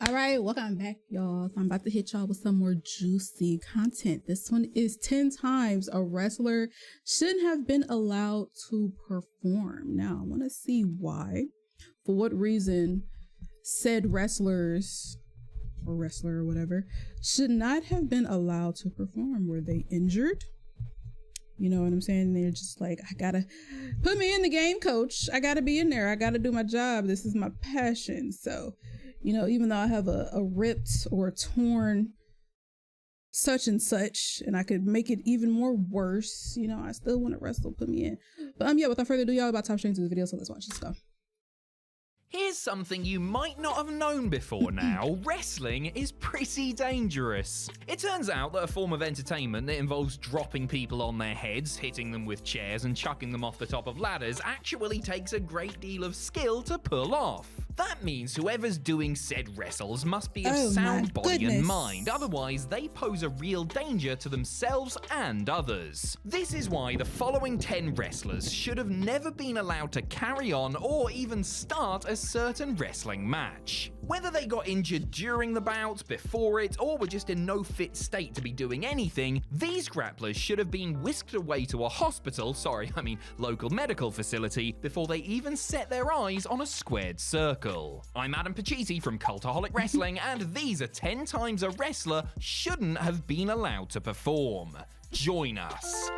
All right, welcome back, y'all. So I'm about to hit y'all with some more juicy content. This one is 10 times a wrestler shouldn't have been allowed to perform. Now, I want to see why. For what reason said wrestlers or wrestler or whatever should not have been allowed to perform. Were they injured? You know what I'm saying? They're just like, I gotta put me in the game, coach. I gotta be in there. I gotta do my job. This is my passion. So, you know, even though I have a ripped or a torn such and such, and I could make it even more worse, you know, I still want to wrestle. Put me in. But yeah, without further ado, y'all about top strings of the video. So let's watch this stuff. Here's something you might not have known before now. Wrestling is pretty dangerous. It turns out that a form of entertainment that involves dropping people on their heads, hitting them with chairs, and chucking them off the top of ladders actually takes a great deal of skill to pull off. That means whoever's doing said wrestles must be of sound body and mind, otherwise they pose a real danger to themselves and others. This is why the following 10 wrestlers should have never been allowed to carry on or even start a certain wrestling match. Whether they got injured during the bout, before it, or were just in no fit state to be doing anything, these grapplers should have been whisked away to a hospital, local medical facility, before they even set their eyes on a squared circle. I'm Adam Pacitti from Cultaholic Wrestling, and these are 10 times a wrestler shouldn't have been allowed to perform. Join us.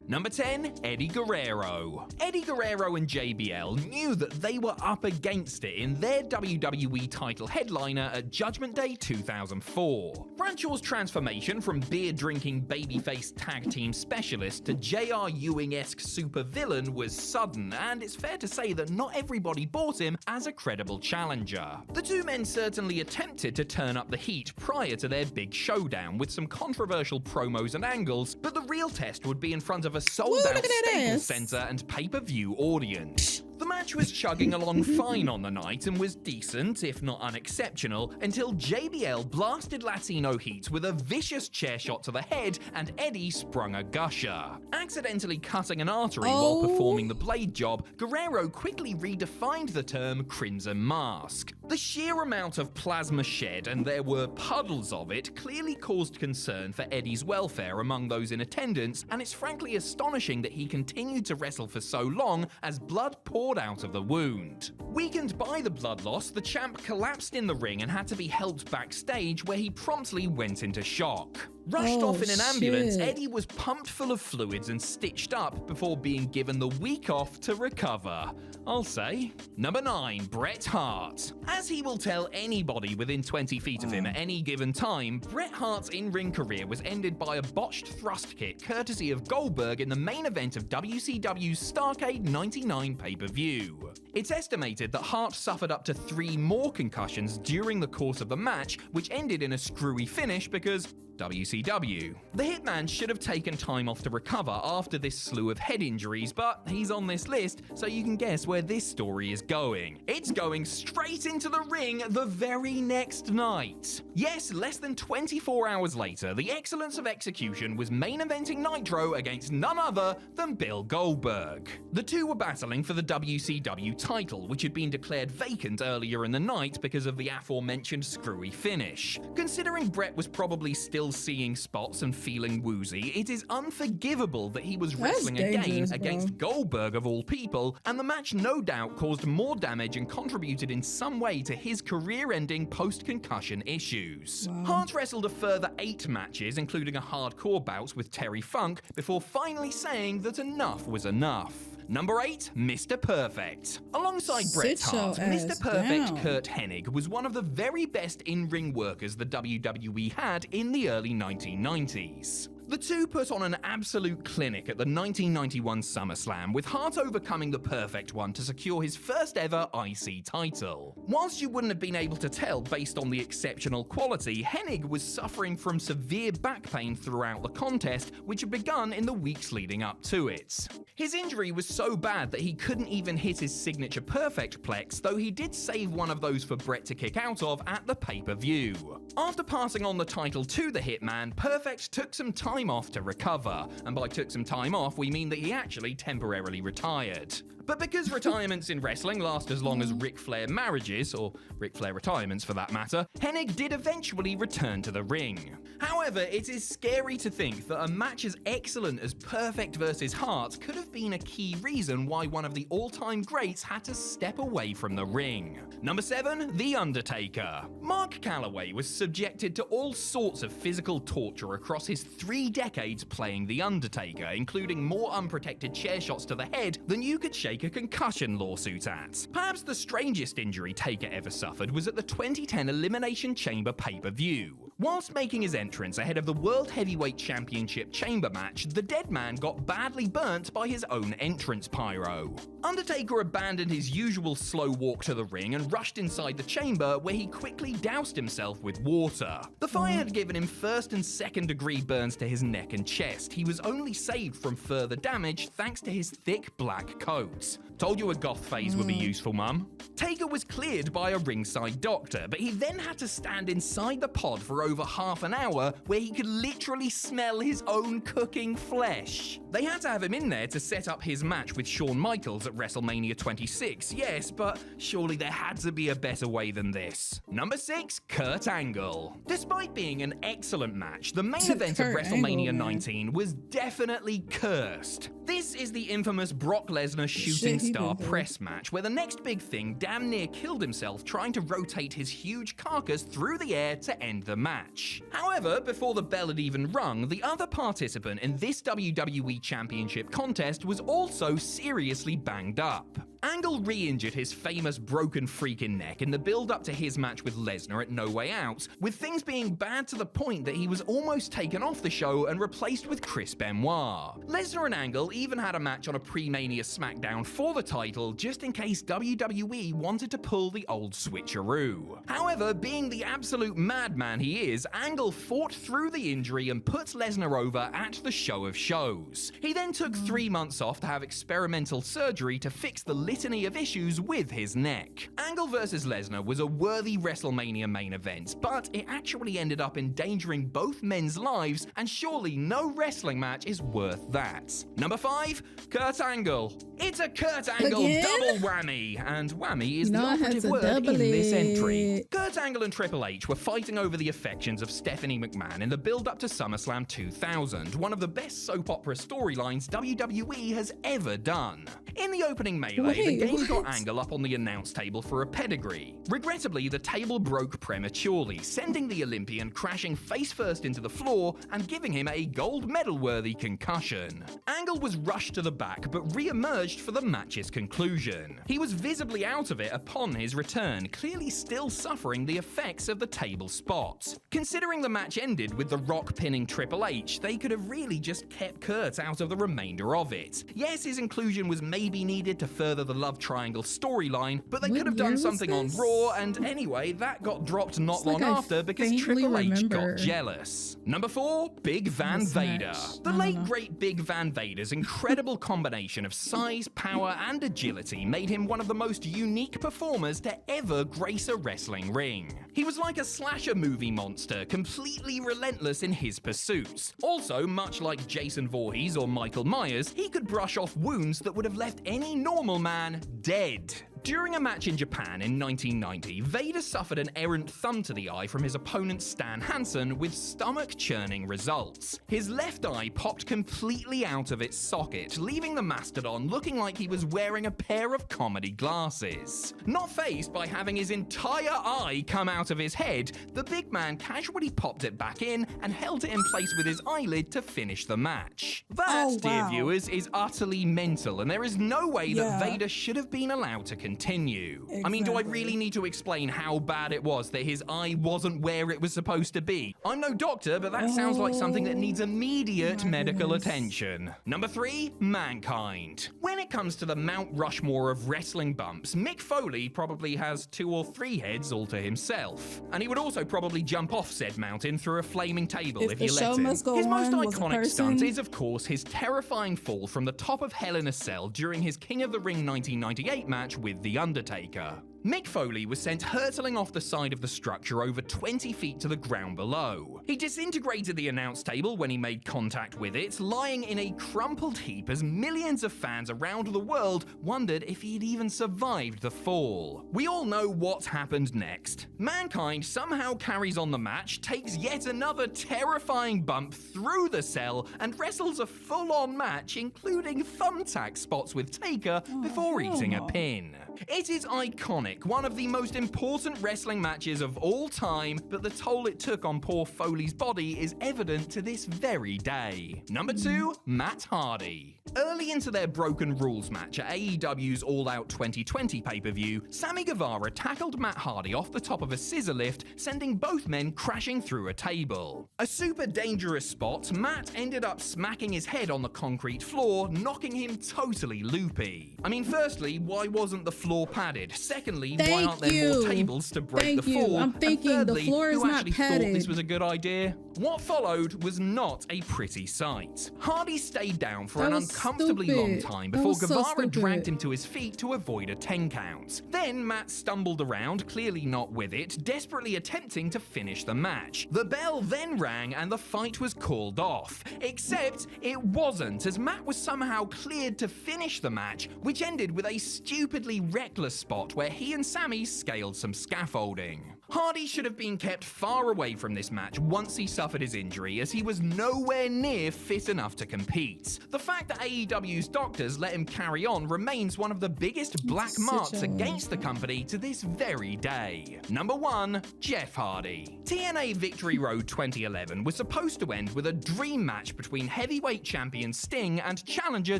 Number 10, Eddie Guerrero. Eddie Guerrero and JBL knew that they were up against it in their WWE title headliner at Judgment Day 2004. Bradshaw's transformation from beer-drinking babyface tag team specialist to J.R. Ewing-esque supervillain was sudden, and it's fair to say that not everybody bought him as a credible challenger. The two men certainly attempted to turn up the heat prior to their big showdown with some controversial promos and angles, but the real test would be in front of a sold-out Staples Center and pay-per-view audience. The match was chugging along fine on the night and was decent, if not unexceptional, until JBL blasted Latino Heat with a vicious chair shot to the head and Eddie sprung a gusher. Accidentally cutting an artery while performing the blade job, Guerrero quickly redefined the term Crimson Mask. The sheer amount of plasma shed, and there were puddles of it, clearly caused concern for Eddie's welfare among those in attendance, and it's frankly astonishing that he continued to wrestle for so long as blood poured out of the wound. Weakened by the blood loss, the champ collapsed in the ring and had to be helped backstage, where he promptly went into shock. Rushed off in an ambulance, Eddie was pumped full of fluids and stitched up before being given the week off to recover. I'll say. Number 9, Bret Hart. As he will tell anybody within 20 feet of him at any given time, Bret Hart's in-ring career was ended by a botched thrust kick courtesy of Goldberg in the main event of WCW's Starrcade 99 pay-per-view. It's estimated that Hart suffered up to 3 more concussions during the course of the match, which ended in a screwy finish because WCW. The Hitman should have taken time off to recover after this slew of head injuries, but he's on this list, so you can guess where this story is going. It's going straight into the ring the very next night. Yes, less than 24 hours later, the Excellence of Execution was main eventing Nitro against none other than Bill Goldberg. The two were battling for the WCW title, which had been declared vacant earlier in the night because of the aforementioned screwy finish. Considering Bret was probably still seeing spots and feeling woozy, it is unforgivable that he was wrestling again against Goldberg of all people, and the match no doubt caused more damage and contributed in some way to his career-ending post-concussion issues. Hart wrestled a further 8 matches, including a hardcore bout with Terry Funk, before finally saying that enough was enough. Number 8, Mr. Perfect. Alongside Bret Hart, Mr. Perfect Curt Hennig was one of the very best in-ring workers the WWE had in the early 1990s. The two put on an absolute clinic at the 1991 SummerSlam, with Hart overcoming the Perfect One to secure his first ever IC title. Whilst you wouldn't have been able to tell based on the exceptional quality, Hennig was suffering from severe back pain throughout the contest, which had begun in the weeks leading up to it. His injury was so bad that he couldn't even hit his signature Perfect Plex, though he did save one of those for Bret to kick out of at the pay-per-view. After passing on the title to the Hitman, Perfect took some time off to recover, and by took some time off we mean that he actually temporarily retired. But because retirements in wrestling last as long as Ric Flair marriages, or Ric Flair retirements for that matter, Hennig did eventually return to the ring. However, it is scary to think that a match as excellent as Perfect vs. Hart could have been a key reason why one of the all-time greats had to step away from the ring. Number 7, The Undertaker. Mark Calloway was subjected to all sorts of physical torture across his 3 decades playing The Undertaker, including more unprotected chair shots to the head than you could shake a concussion lawsuit at. Perhaps the strangest injury Taker ever suffered was at the 2010 Elimination Chamber pay-per-view. Whilst making his entrance ahead of the World Heavyweight Championship Chamber match, the dead man got badly burnt by his own entrance pyro. Undertaker abandoned his usual slow walk to the ring and rushed inside the chamber, where he quickly doused himself with water. The fire had given him 1st and 2nd degree burns to his neck and chest. He was only saved from further damage thanks to his thick black coat. Told you a goth phase would be useful, Mum. Taker was cleared by a ringside doctor, but he then had to stand inside the pod for over half an hour, where he could literally smell his own cooking flesh. They had to have him in there to set up his match with Shawn Michaels at WrestleMania 26, yes, but surely there had to be a better way than this. Number 6, Kurt Angle. Despite being an excellent match, the main event of WrestleMania 19 was definitely cursed. This is the infamous Brock Lesnar shooting star press match, where the next big thing damn near killed himself trying to rotate his huge carcass through the air to end the match. However, before the bell had even rung, the other participant in this WWE Championship contest was also seriously banged up. Angle re-injured his famous broken freaking neck in the build-up to his match with Lesnar at No Way Out, with things being bad to the point that he was almost taken off the show and replaced with Chris Benoit. Lesnar and Angle even had a match on a pre-Mania SmackDown for the title, just in case WWE wanted to pull the old switcheroo. However, being the absolute madman he is, Angle fought through the injury and put Lesnar over at the show of shows. He then took 3 months off to have experimental surgery to fix the litany of issues with his neck. Angle vs. Lesnar was a worthy WrestleMania main event, but it actually ended up endangering both men's lives, and surely no wrestling match is worth that. Number 5, Kurt Angle. It's a Kurt Angle double whammy, and whammy is the operative word in this entry. Kurt Angle and Triple H were fighting over the affections of Stephanie McMahon in the build-up to SummerSlam 2000, one of the best soap opera storylines WWE has ever done. In the opening melee, the game got Angle up on the announce table for a pedigree. Regrettably, the table broke prematurely, sending the Olympian crashing face-first into the floor and giving him a gold medal-worthy concussion. Angle was rushed to the back, but re-emerged for the match's conclusion. He was visibly out of it upon his return, clearly still suffering the effects of the table spot. Considering the match ended with The Rock pinning Triple H, they could have really just kept Kurt out of the remainder of it. Yes, his inclusion was maybe needed to further the love triangle storyline, but they could have done something on Raw, and anyway, that got dropped not long after because Triple H got jealous. Number 4, Big Van Vader. The late great Big Van Vader's incredible combination of size, power, and agility made him one of the most unique performers to ever grace a wrestling ring. He was like a slasher movie monster, completely relentless in his pursuits. Also, much like Jason Voorhees or Michael Myers, he could brush off wounds that would have left any normal man dead. During a match in Japan in 1990, Vader suffered an errant thumb to the eye from his opponent Stan Hansen, with stomach-churning results. His left eye popped completely out of its socket, leaving the mastodon looking like he was wearing a pair of comedy glasses. Not fazed by having his entire eye come out of his head, the big man casually popped it back in and held it in place with his eyelid to finish the match. That, dear viewers, is utterly mental, and there is no way that Vader should have been allowed to continue. Exactly. I mean, do I really need to explain how bad it was that his eye wasn't where it was supposed to be? I'm no doctor, but that sounds like something that needs immediate medical attention. Number 3, Mankind. When it comes to the Mount Rushmore of wrestling bumps, Mick Foley probably has 2 or 3 heads all to himself. And he would also probably jump off said mountain through a flaming table if you let him. His most iconic stunt is, of course, his terrifying fall from the top of Hell in a Cell during his King of the Ring 1998 match with The Undertaker. Mick Foley was sent hurtling off the side of the structure over 20 feet to the ground below. He disintegrated the announce table when he made contact with it, lying in a crumpled heap as millions of fans around the world wondered if he had even survived the fall. We all know what happened next. Mankind somehow carries on the match, takes yet another terrifying bump through the cell, and wrestles a full-on match, including thumbtack spots with Taker before eating a pin. It is iconic, one of the most important wrestling matches of all time, but the toll it took on poor Foley's body is evident to this very day. Number 2, Matt Hardy. Early into their Broken Rules match at AEW's All Out 2020 pay-per-view, Sammy Guevara tackled Matt Hardy off the top of a scissor lift, sending both men crashing through a table. A super dangerous spot, Matt ended up smacking his head on the concrete floor, knocking him totally loopy. I mean, firstly, why wasn't the floor padded? Secondly, why aren't there more tables to break the fall? I'm thinking and thirdly, the floor is not padded. Thought this was a good idea? What followed was not a pretty sight. Hardy stayed down for an uncomfortably long time before Guevara dragged him to his feet to avoid a 10 count. Then Matt stumbled around, clearly not with it, desperately attempting to finish the match. The bell then rang and the fight was called off. Except it wasn't, as Matt was somehow cleared to finish the match, which ended with a stupidly reckless spot where he and Sammy scaled some scaffolding. Hardy should have been kept far away from this match once he suffered his injury, as he was nowhere near fit enough to compete. The fact that AEW's doctors let him carry on remains one of the biggest black marks against the company to this very day. Number 1, Jeff Hardy. TNA Victory Road 2011 was supposed to end with a dream match between heavyweight champion Sting and challenger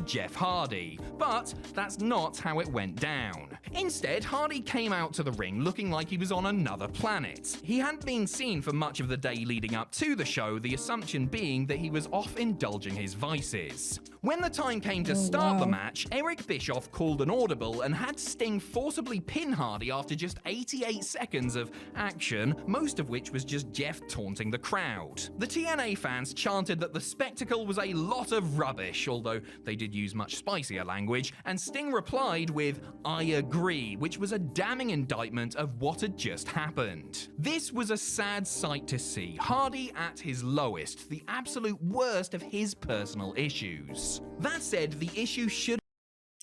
Jeff Hardy, but that's not how it went down. Instead, Hardy came out to the ring looking like he was on another planet. He hadn't been seen for much of the day leading up to the show, the assumption being that he was off indulging his vices. When the time came to start the match, Eric Bischoff called an audible and had Sting forcibly pin Hardy after just 88 seconds of action, most of which was just Jeff taunting the crowd. The TNA fans chanted that the spectacle was a lot of rubbish, although they did use much spicier language, and Sting replied with, "I agree," which was a damning indictment of what had just happened. This was a sad sight to see. Hardy at his lowest, the absolute worst of his personal issues. That said, the issue should...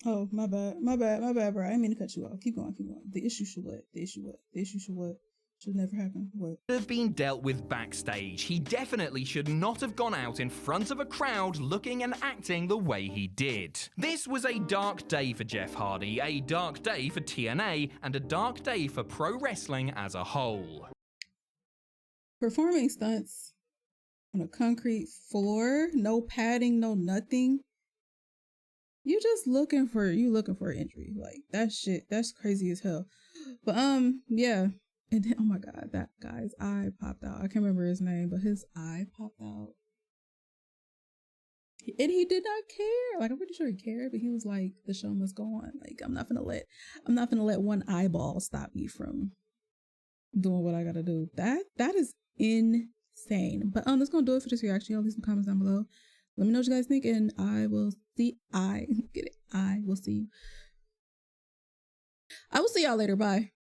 Oh, my bad, bro. I didn't mean to cut you off. Keep going. The issue should what? The issue should what? Should never happen. What? Have been dealt with backstage. He definitely should not have gone out in front of a crowd looking and acting the way he did. This was a dark day for Jeff Hardy, a dark day for TNA, and a dark day for pro wrestling as a whole. Performing stunts on a concrete floor, no padding, no nothing. You looking for an injury. Like, that's crazy as hell. But yeah. And then, oh my God, that guy's eye popped out. I can't remember his name, but his eye popped out. And he did not care. Like, I'm pretty sure he cared, but he was like, the show must go on. Like, I'm not gonna let one eyeball stop me from doing what I gotta do. That is insane. But that's gonna do it for this reaction. Y'all leave some comments down below. Let me know what you guys think, and I will see you. I will see y'all later. Bye.